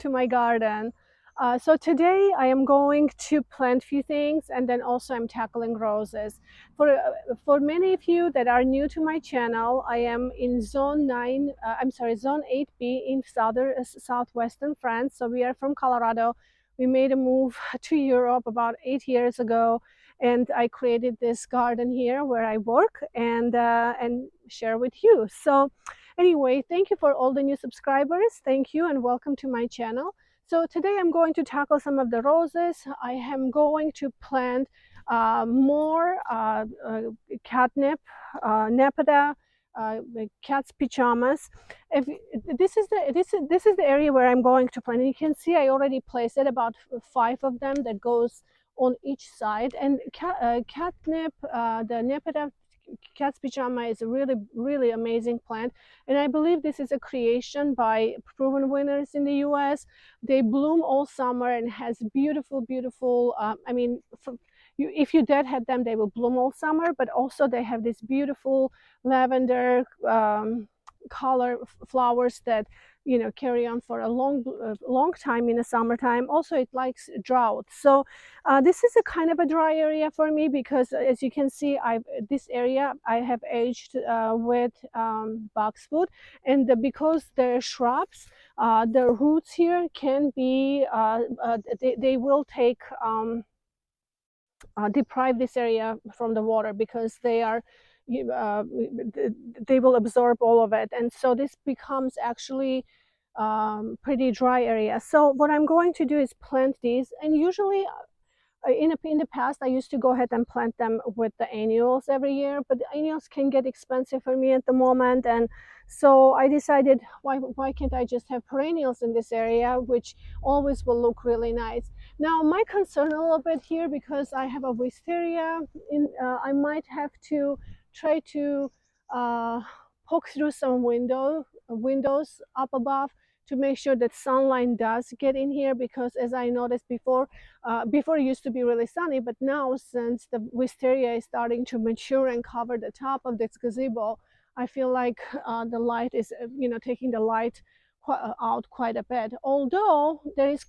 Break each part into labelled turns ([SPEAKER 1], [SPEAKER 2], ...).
[SPEAKER 1] to my garden. So today I am going to plant a few things, and then also I'm tackling roses. For many of you that are new to my channel, I am in zone 9, I'm sorry, zone 8B in southwestern France. So we are from Colorado. We made a move to Europe about 8 years ago, and I created this garden here where I work and share with you. So anyway, thank you for all the new subscribers. Thank you and welcome to my channel. So today I'm going to tackle some of the roses. I am going to plant more catnip, nepeta, cat's pajamas. If this is the area where I'm going to plant. You can see I already placed it, about 5 of them that goes on each side. And catnip, the nepeta cat's pajama, is a really amazing plant, and I believe this is a creation by proven winners in the US. They bloom all summer and has beautiful I mean, if you deadhead them, they will bloom all summer, but also they have this beautiful lavender color flowers that carry on for a long time in the summertime. Also, it likes drought. So this is a kind of a dry area for me, because as you can see, this area I have aged with boxwood, and because they're shrubs, the roots here can be they will take deprive this area from the water, because they will absorb all of it, and so this becomes actually pretty dry area. So what I'm going to do is plant these, and usually in the past I used to go ahead and plant them with the annuals every year, but the annuals can get expensive for me at the moment, and so I decided, why can't I just have perennials in this area, which always will look really nice. Now my concern a little bit here, because I have a wisteria I might have to try to poke through some windows up above to make sure that sunlight does get in here, because as I noticed before it used to be really sunny, but now since the wisteria is starting to mature and cover the top of this gazebo, I feel like the light is taking the light out quite a bit. Although there is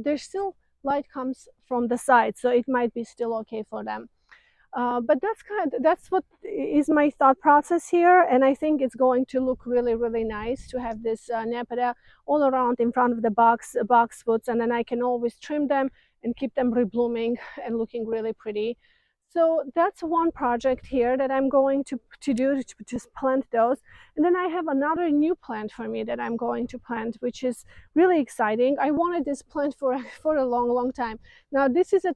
[SPEAKER 1] there's still light comes from the side, so it might be still okay for them. But that's what is my thought process here, and I think it's going to look really nice to have this nepeta all around in front of the boxwoods, and then I can always trim them and keep them reblooming and looking really pretty. So that's one project here that I'm going to do, to just plant those. And then I have another new plant for me that I'm going to plant, which is really exciting. I wanted this plant for a long time. Now this is a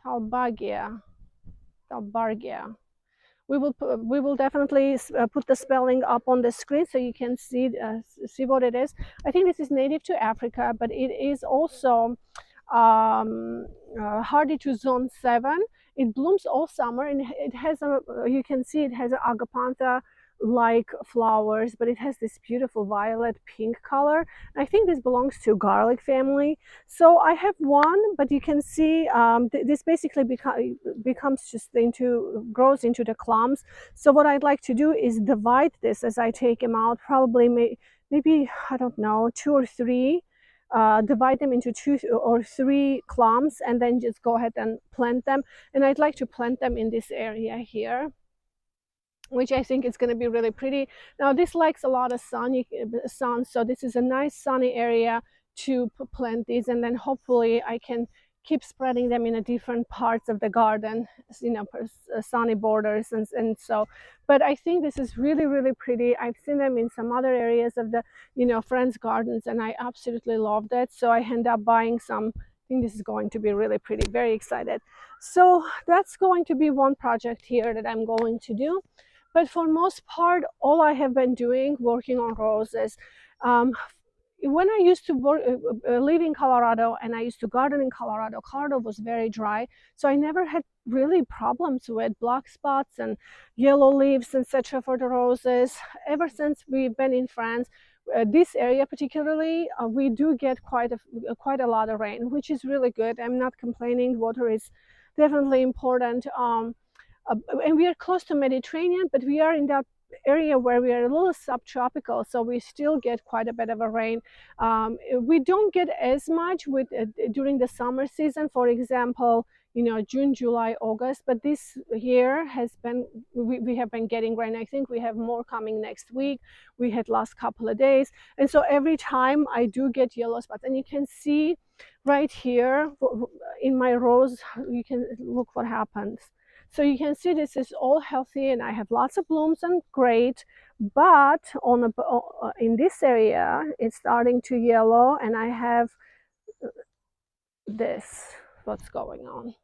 [SPEAKER 1] Tulbaghia. We will definitely put the spelling up on the screen so you can see what it is. I think this is native to Africa, but it is also hardy to zone 7. It blooms all summer, and it has you can see it has an agapantha like flowers, but it has this beautiful violet pink color. I think this belongs to garlic family. So I have one, but you can see this basically becomes just grows into the clumps. So what I'd like to do is divide this as I take them out, probably maybe I don't know, 2 or 3, divide them into 2 or 3 clumps, and then just go ahead and plant them. And I'd like to plant them in this area here, which I think is going to be really pretty. Now this likes a lot of sun, so this is a nice sunny area to plant these, and then hopefully I can keep spreading them in a different parts of the garden, sunny borders and so. But I think this is really pretty. I've seen them in some other areas of the friends' gardens, and I absolutely love that. So I end up buying some. I think this is going to be really pretty. Very excited. So that's going to be one project here that I'm going to do. But for most part, all I have been doing, working on roses. When I used to live in Colorado, and I used to garden in Colorado, Colorado was very dry, so I never had really problems with black spots and yellow leaves, etc. for the roses. Ever since we've been in France, this area particularly, we do get quite a lot of rain, which is really good. I'm not complaining. Water is definitely important. And we are close to Mediterranean, but we are in that area where we are a little subtropical, so we still get quite a bit of a rain. We don't get as much with during the summer season, for example, June, July, August, but this year has been, we have been getting rain. I think we have more coming next week. We had last couple of days, and so every time I do get yellow spots, and you can see right here in my rows, you can look what happens. So you can see this is all healthy and I have lots of blooms and great, but in this area it's starting to yellow and I have this, what's going on.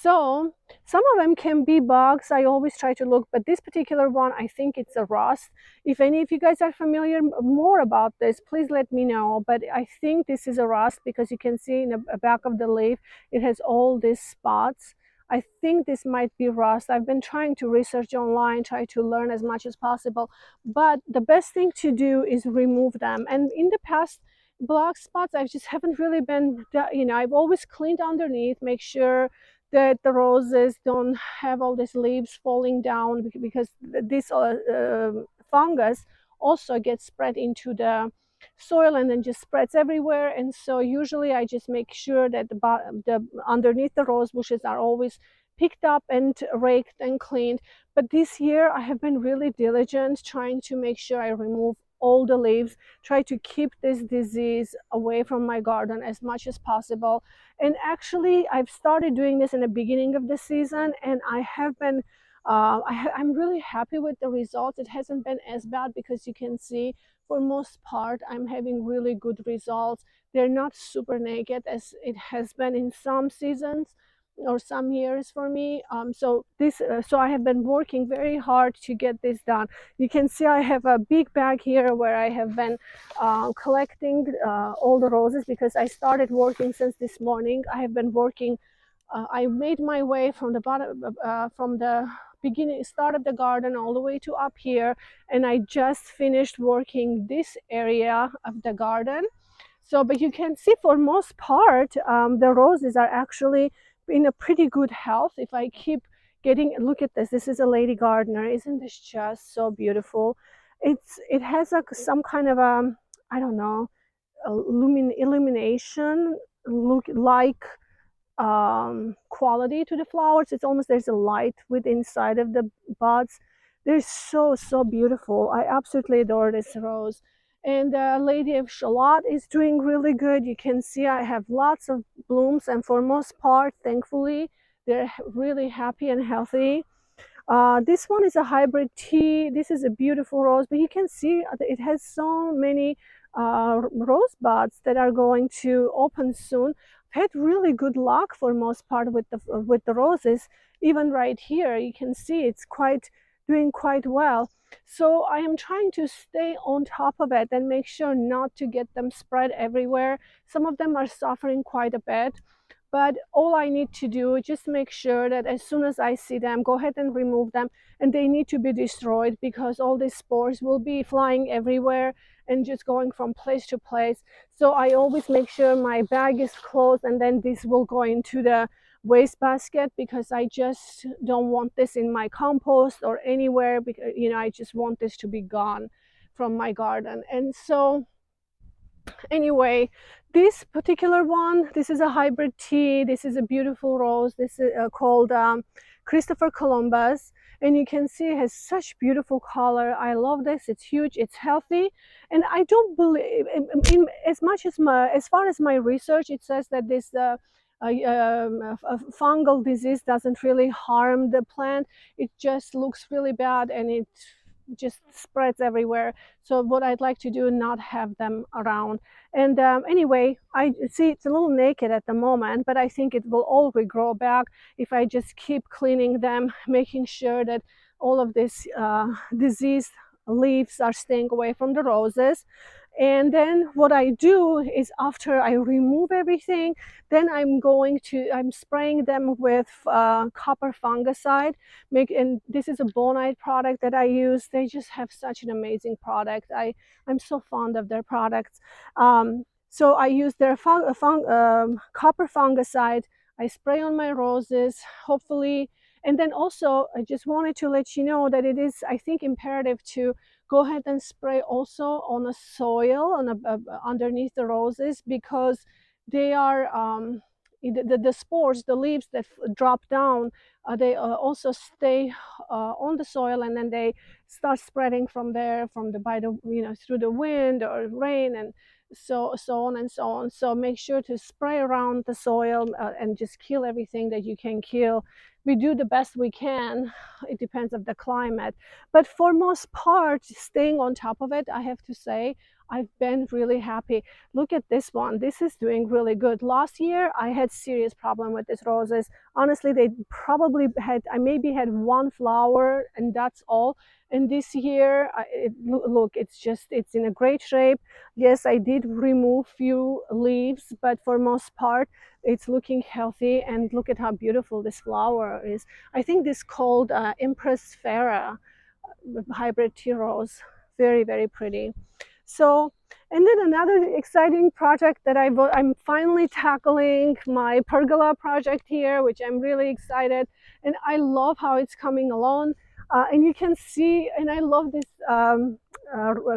[SPEAKER 1] So some of them can be bugs. I always try to look, but this particular one, I think it's a rust. If any of you guys are familiar more about this, please let me know. But I think this is a rust because you can see in the back of the leaf, it has all these spots. I think this might be rust. I've been trying to research online, try to learn as much as possible. But the best thing to do is remove them. And in the past, black spots, I just haven't really been, I've always cleaned underneath, make sure that the roses don't have all these leaves falling down, because this fungus also gets spread into the soil and then just spreads everywhere. And so usually I just make sure that the underneath the rose bushes are always picked up and raked and cleaned. But this year I have been really diligent trying to make sure I remove all the leaves, try to keep this disease away from my garden as much as possible. And actually I've started doing this in the beginning of the season, and I have been I'm really happy with the results. It hasn't been as bad because you can see for most part I'm having really good results. They're not super naked as it has been in some seasons or some years for me. So I have been working very hard to get this done. You can see I have a big bag here where I have been collecting all the roses because I started working since this morning. I have been working. I made my way from the bottom, from the beginning, start of the garden all the way to up here, and I just finished working this area of the garden. So, but you can see for most part, the roses are actually in a pretty good health. If I keep getting, look at this. This is a lady gardener. Isn't this just so beautiful? It has some kind of a, I don't know, illumination look like quality to the flowers. It's almost there's a light with inside of the buds. They're so beautiful. I absolutely adore this rose. And Lady of Shalott is doing really good. You can see I have lots of blooms, and for most part, thankfully, they're really happy and healthy. This one is a hybrid tea. This is a beautiful rose, but you can see it has so many rose buds that are going to open soon. I've had really good luck for most part with the roses. Even right here, you can see it's doing quite well. So I am trying to stay on top of it and make sure not to get them spread everywhere. Some of them are suffering quite a bit. But all I need to do is just make sure that as soon as I see them, go ahead and remove them, and they need to be destroyed because all these spores will be flying everywhere and just going from place to place. So I always make sure my bag is closed, and then this will go into the waste basket because I just don't want this in my compost or anywhere, because I just want this to be gone from my garden. And so anyway, this particular one, this is a hybrid tea. This is a beautiful rose. This is called Christopher Columbus, and you can see it has such beautiful color. I love this. It's huge, it's healthy, and I don't believe as far as my research, it says that this a fungal disease doesn't really harm the plant. It just looks really bad and it just spreads everywhere. So what I'd like to do, not have them around. And anyway, I see it's a little naked at the moment, but I think it will all regrow back if I just keep cleaning them, making sure that all of these diseased leaves are staying away from the roses. And then what I do is, after I remove everything, then I'm spraying them with copper fungicide. And this is a Bonite product that I use. They just have such an amazing product. I'm so fond of their products. So I use their copper fungicide. I spray on my roses. Hopefully And then also, I just wanted to let you know that it is, I think, imperative to go ahead and spray also on a soil underneath the roses, because they are the spores, the leaves that drop down, they also stay on the soil, and then they start spreading from there, from the by the through the wind or rain, and so on and so on. So make sure to spray around the soil and just kill everything that you can kill. We do the best we can. It depends on the climate, but for most part, staying on top of it, I have to say, I've been really happy. Look at this one. This is doing really good. Last year, I had serious problem with these roses. Honestly, they probably had, I maybe had one flower, and that's all. And this year, look, it's in a great shape. Yes, I did remove few leaves, but for most part, it's looking healthy. And look at how beautiful this flower is. I think this called Empress Farah hybrid tea rose. Very, very pretty. So, and then another exciting project that I'm finally tackling, my pergola project here, which I'm really excited, and I love how it's coming along. And you can see, and I love this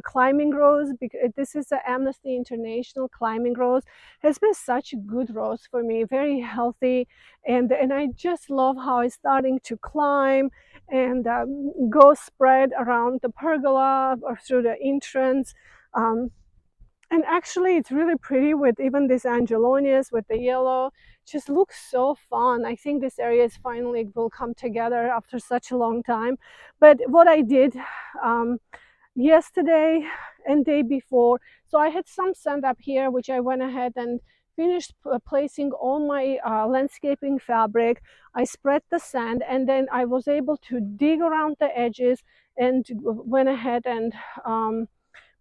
[SPEAKER 1] climbing rose, because this is the Amnesty International climbing rose. Has been such a good rose for me, very healthy, and I just love how it's starting to climb and go spread around the pergola or through the entrance. Um, and actually, it's really pretty with even this angelonias with the yellow. Just looks so fun. I think this area is finally will come together after such a long time. But what I did yesterday and day before, so I had some sand up here, which I went ahead and finished placing all my landscaping fabric. I spread the sand, and then I was able to dig around the edges and went ahead and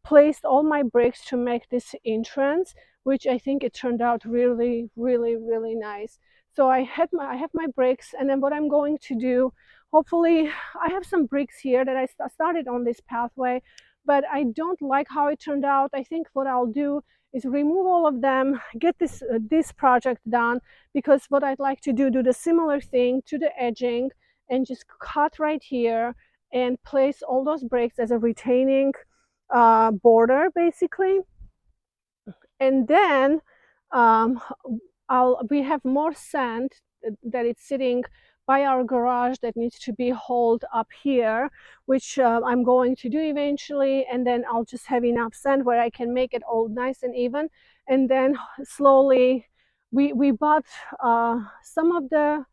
[SPEAKER 1] placed all my bricks to make this entrance, which I think it turned out really, really, really nice. So I have my bricks, and then what I'm going to do, hopefully, I have some bricks here that I started on this pathway, but I don't like how it turned out. I think what I'll do is remove all of them, get this project done, because what I'd like to do the similar thing to the edging and just cut right here and place all those bricks as a retaining border, basically. And then um, we have more sand that it's sitting by our garage that needs to be hauled up here, which I'm going to do eventually. And then I'll just have enough sand where I can make it all nice and even. And then slowly, we bought some of the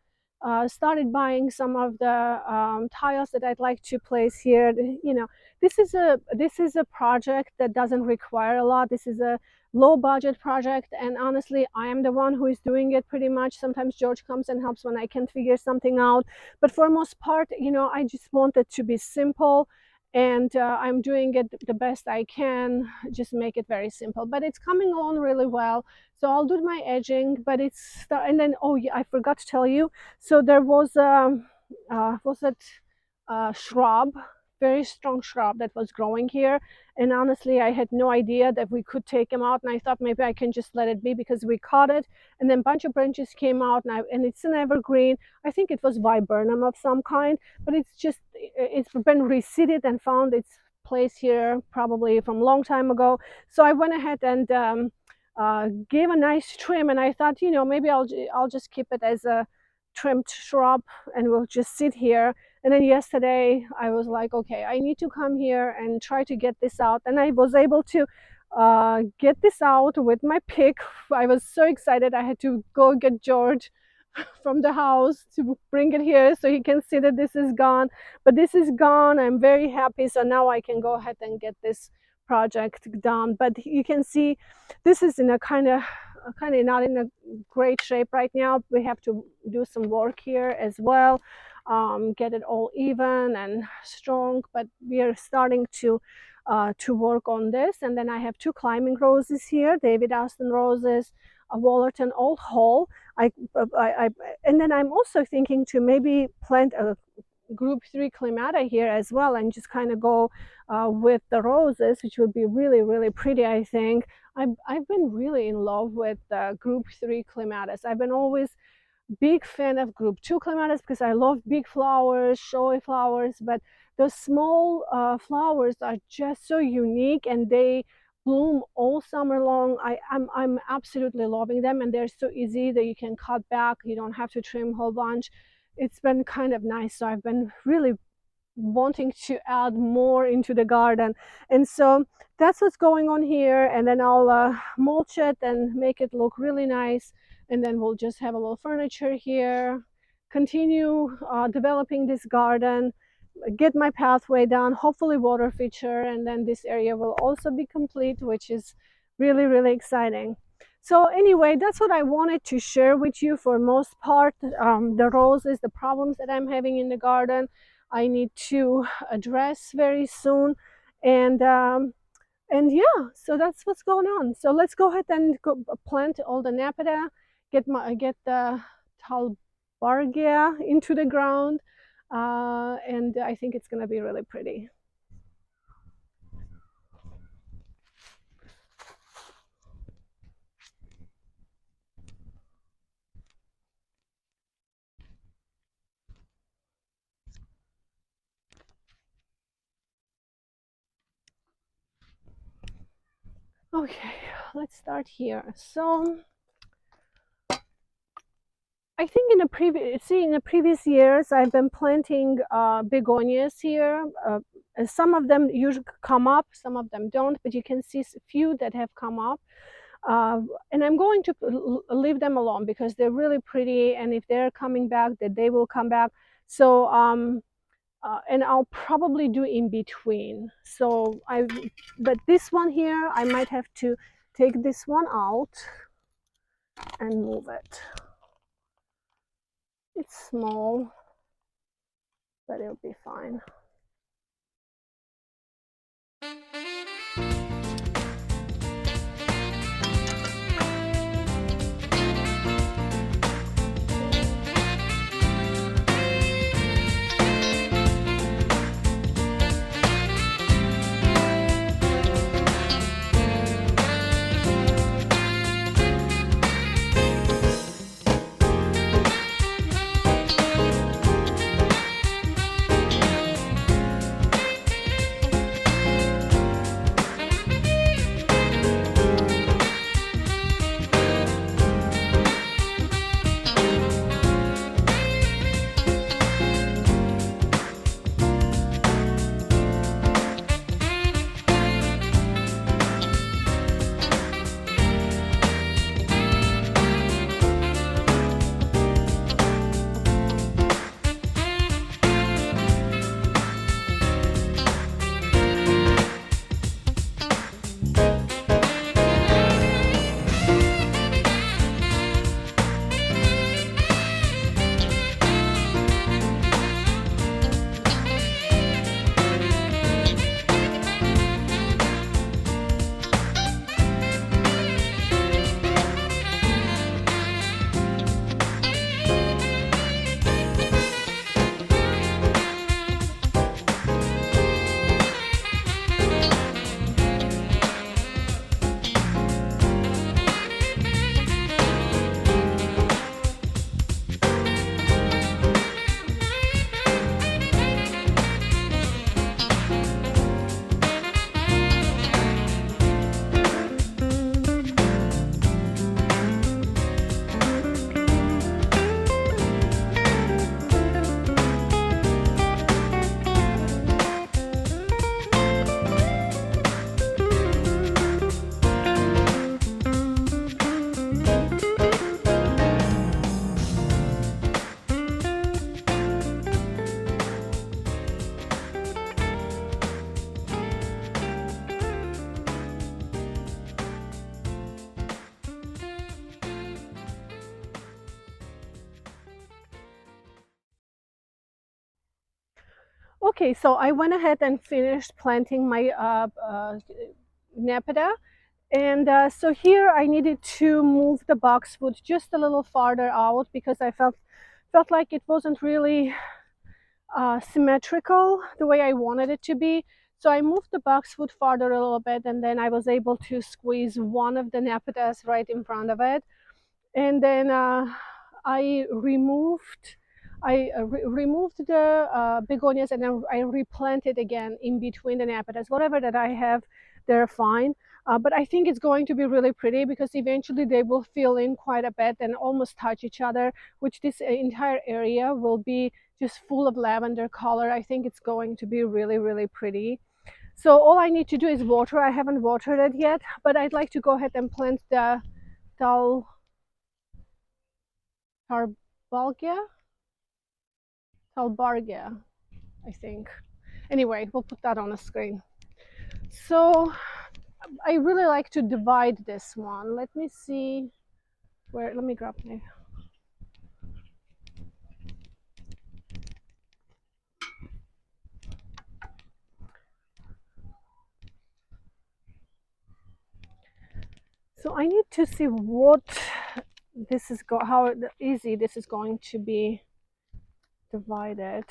[SPEAKER 1] started buying some of the tiles that I'd like to place here. You know, this is a project that doesn't require a lot. This is a low budget project, and honestly, I am the one who is doing it pretty much. Sometimes George comes and helps when I can figure something out, but for most part, you know, I just want it to be simple, and I'm doing it the best I can, just make it very simple, but it's coming along really well. So I'll do my edging, but and then, oh yeah, I forgot to tell you, so there was that shrub, very strong shrub that was growing here, and honestly, I had no idea that we could take him out, and I thought maybe I can just let it be, because we caught it, and then a bunch of branches came out, and it's an evergreen. I think it was viburnum of some kind, but it's been reseeded and found its place here probably from a long time ago. So I went ahead and gave a nice trim, and I thought, you know, maybe I'll just keep it as a trimmed shrub, and we'll just sit here. And then yesterday I was like, okay, I need to come here and try to get this out, and I was able to get this out with my pick. I was so excited. I had to go get George from the house to bring it here so he can see that this is gone, but this is gone. I'm very happy, so now I can go ahead and get this project done. But you can see this is in a kind of not in a great shape right now. We have to do some work here as well, get it all even and strong, but we are starting to work on this. And then I have two climbing roses here, David Austin roses, a Wallerton Old Hall. I and then I'm also thinking to maybe plant a group 3 clematis here as well, and just kind of go with the roses, which would be really, really pretty, I think. I've been really in love with group 3 clematis. I've been always big fan of group 2 clematis because I love big flowers, showy flowers, but those small flowers are just so unique and they bloom all summer long. I'm absolutely loving them, and they're so easy that you can cut back. You don't have to trim a whole bunch. It's been kind of nice. So I've been really wanting to add more into the garden, and so that's what's going on here. And then I'll mulch it and make it look really nice, and then we'll just have a little furniture here, continue developing this garden, get my pathway done, hopefully water feature, and then this area will also be complete, which is really, really exciting. So anyway, that's what I wanted to share with you for most part. The roses, the problems that I'm having in the garden, I need to address very soon. And yeah, so that's what's going on. So let's go ahead and plant all the Nepeta, get the Tulbaghia into the ground, and I think it's going to be really pretty. Okay, let's start here. So I think in the previous years, I've been planting begonias here. Some of them usually come up, some of them don't, but you can see a few that have come up. And I'm going to leave them alone because they're really pretty, and if they're coming back, that they will come back. So and I'll probably do in between. But this one here, I might have to take this one out and move it. It's small, but it'll be fine. Okay, so I went ahead and finished planting my Nepeta. And so here I needed to move the boxwood just a little farther out because I felt like it wasn't really symmetrical the way I wanted it to be. So I moved the boxwood farther a little bit, and then I was able to squeeze one of the Nepetas right in front of it. And then I removed removed the begonias, and then I replanted again in between the nepetas. Whatever that I have, they're fine. But I think it's going to be really pretty because eventually they will fill in quite a bit and almost touch each other, which this entire area will be just full of lavender color. I think it's going to be really, really pretty. So all I need to do is water. I haven't watered it yet, but I'd like to go ahead and plant the tal Tarbalgia, Tulbaghia, I think. Anyway, we'll put that on the screen. So I really like to divide this one. Let me see where, let me grab my, so I need to see what this is, how easy this is going to be divided.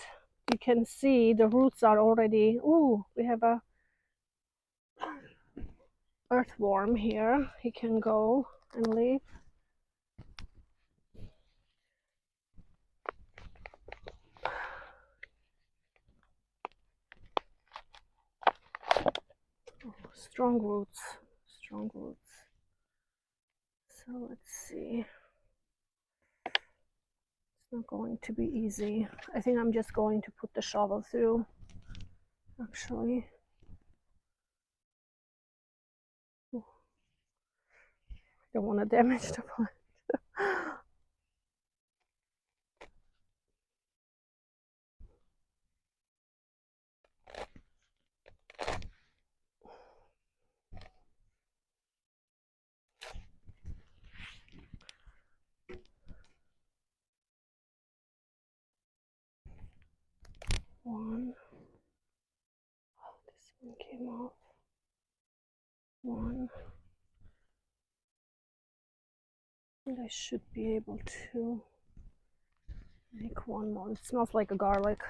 [SPEAKER 1] You can see the roots are already, ooh, we have a earthworm here. He can go and leave. Oh, strong roots, strong roots. So let's see. It's not going to be easy. I think I'm just going to put the shovel through, actually. Ooh, I don't want to damage the plant. One. Oh, this one came off. One. And I should be able to make one more. It smells like a garlic.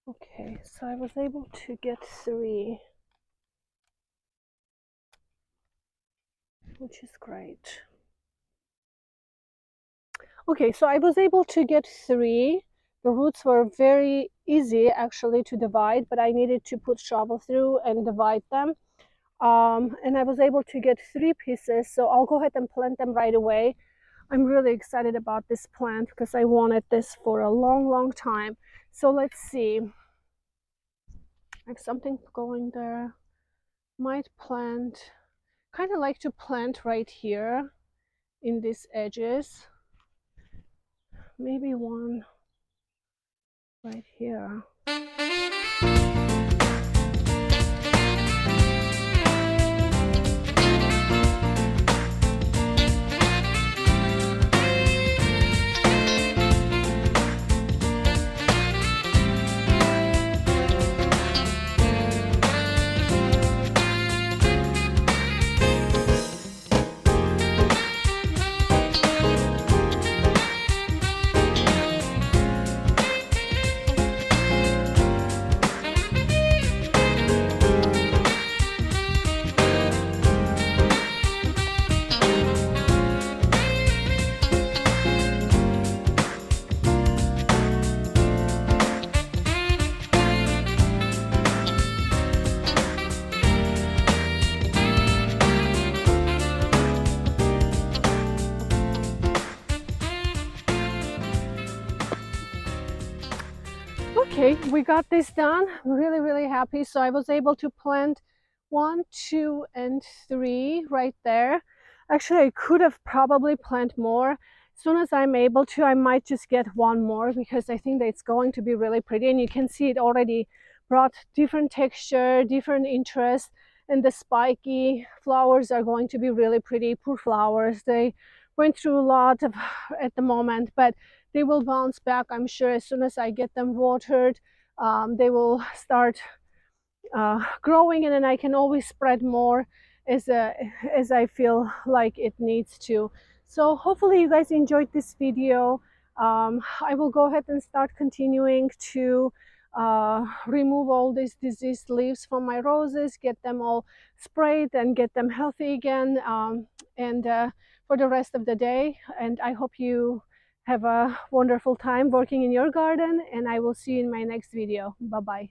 [SPEAKER 1] Okay, so I was able to get 3, which is great. Okay, so I was able to get 3. The roots were very easy actually to divide, but I needed to put shovel through and divide them. And I was able to get 3 pieces, so I'll go ahead and plant them right away. I'm really excited about this plant because I wanted this for a long, long time. So let's see. I have something going there. Might plant, kind of like to plant right here in these edges. Maybe one right here. Okay, we got this done. I'm really, really happy. So I was able to plant 1, 2, and 3 right there. Actually, I could have probably planted more. As soon as I'm able to, I might just get one more because I think that it's going to be really pretty. And you can see it already brought different texture, different interest. And the spiky flowers are going to be really pretty. Poor flowers. They went through a lot of at the moment, but they will bounce back, I'm sure, as soon as I get them watered. They will start growing, and then I can always spread more as I feel like it needs to. So hopefully you guys enjoyed this video. I will go ahead and start continuing to remove all these diseased leaves from my roses, get them all sprayed and get them healthy again, and for the rest of the day. And I hope you have a wonderful time working in your garden, and I will see you in my next video. Bye bye.